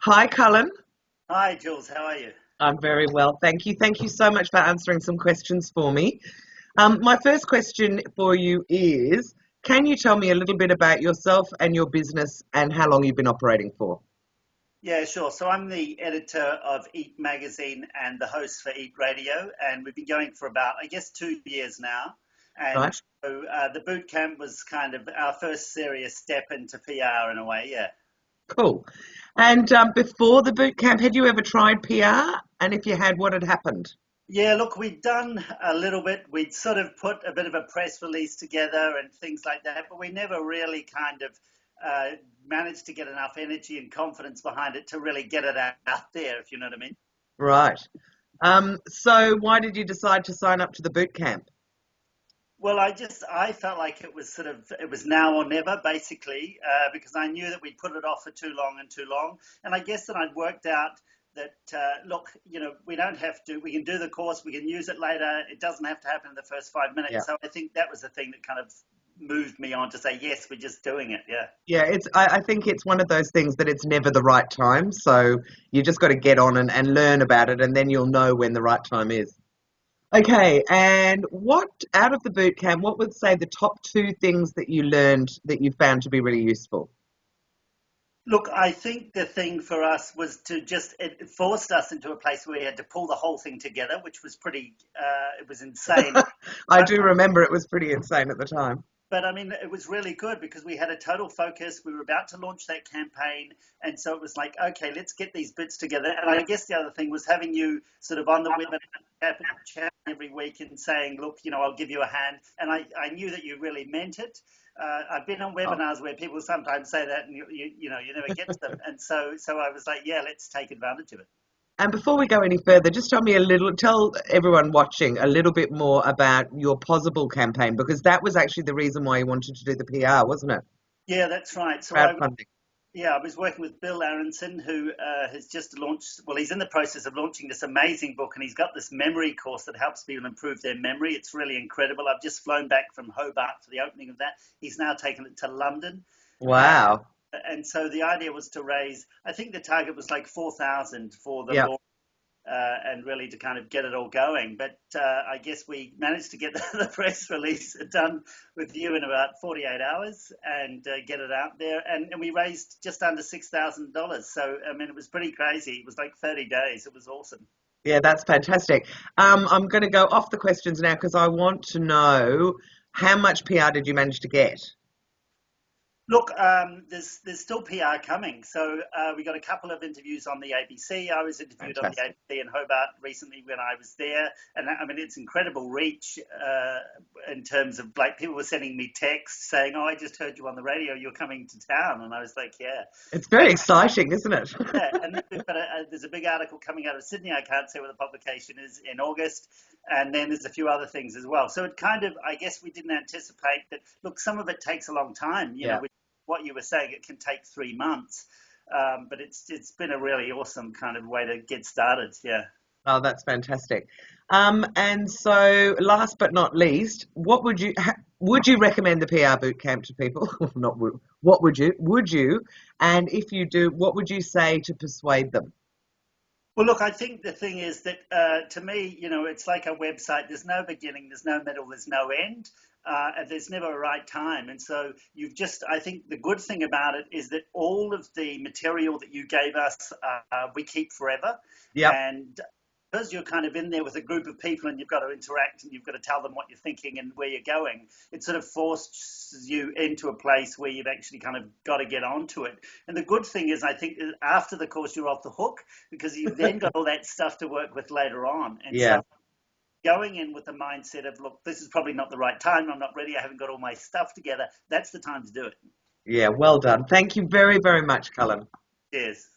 Hi, Cullen. Hi, Jules. How are you? I'm very well, thank you. Thank you so much for answering some questions for me. My first question for you is, can you tell me a little bit about yourself and your business and how long you've been operating for? Yeah, sure. So I'm the editor of EATT magazine and the host for EATT Radio, and we've been going for about, I guess, 2 years now. And Right? so the boot camp was kind of our first serious step into PR in a way. Yeah. Cool. And before the boot camp, had you ever tried PR? And if you had, what had happened? Yeah, look, we'd done a little bit. We'd sort of put a bit of a press release together and things like that, but we never really kind of uh, managed to get enough energy and confidence behind it to really get it out there, if you know what I mean. Right. So why did you decide to sign up to the boot camp? Well, I felt like it was now or never basically, because I knew that we'd put it off for too long and too long. And I guess that I'd worked out that, look, we don't have to, we can do the course, we can use it later. It doesn't have to happen in the first 5 minutes. Yeah. So I think that was the thing that kind of moved me on to say, yes, we're just doing it. Yeah. Yeah, I think it's one of those things that it's never the right time. So you just got to get on and learn about it, and then you'll know when the right time is. Okay, and what out of the boot camp, what would say the top two things that you learned that you found to be really useful? Look, I think the thing for us was to just, it forced us into a place where we had to pull the whole thing together, which was it was insane. I do remember it was pretty insane at the time. But I mean, it was really good because we had a total focus. We were about to launch that campaign. And so it was like, okay, let's get these bits together. And I guess the other thing was having you sort of on the web and chat every week and saying, look, I'll give you a hand. And I knew that you really meant it. I've been on Oh. webinars where people sometimes say that and you never get to them. And so I was like, yeah, let's take advantage of it. And before we go any further, just tell everyone watching a little bit more about your possible campaign because that was actually the reason why you wanted to do the PR, wasn't it? Yeah, that's right. Crowdfunding. Yeah, I was working with Bill Aronson, who has just launched, well, he's in the process of launching this amazing book, and he's got this memory course that helps people improve their memory. It's really incredible. I've just flown back from Hobart for the opening of that. He's now taken it to London. Uh, Wow. and so the idea was to raise, I think the target was like 4,000 for the Yeah. launch and really to kind of get it all going. But I guess we managed to get the press release done with you in about 48 hours and get it out there. And we raised just under $6,000. So, I mean, it was pretty crazy. It was like 30 days. It was awesome. Yeah, that's fantastic. I'm going to go off the questions now because I want to know how much PR did you manage to get? Look, there's still PR coming. So we got a couple of interviews on the ABC. I was interviewed on the Fantastic. ABC in Hobart recently when I was there, and I mean it's incredible reach in terms of like people were sending me texts saying, "Oh, I just heard you on the radio. You're coming to town," and I was like, "Yeah." It's very exciting, isn't it? Yeah, and then we've got there's a big article coming out of Sydney. I can't say where the publication is in August, and then there's a few other things as well. So it kind of, I guess, we didn't anticipate that. Look, some of it takes a long time. Yeah. With what you were saying, it can take 3 months, but it's been a really awesome kind of way to get started. Yeah. Oh, that's fantastic. And so, last but not least, would you recommend the PR boot camp to people? Not what would you? Would you? And if you do, what would you say to persuade them? Well, look, I think the thing is that to me, it's like a website. There's no beginning, there's no middle, there's no end, and there's never a right time. And so I think the good thing about it is that all of the material that you gave us, we keep forever. Yep. And because you're kind of in there with a group of people and you've got to interact and you've got to tell them what you're thinking and where you're going, it sort of forces you into a place where you've actually kind of got to get onto it. And the good thing is, I think after the course, you're off the hook because you've then got all that stuff to work with later on. And Yeah. so going in with the mindset of, look, this is probably not the right time. I'm not ready. I haven't got all my stuff together. That's the time to do it. Yeah. Well done. Thank you very, very much, Cullen. Cheers.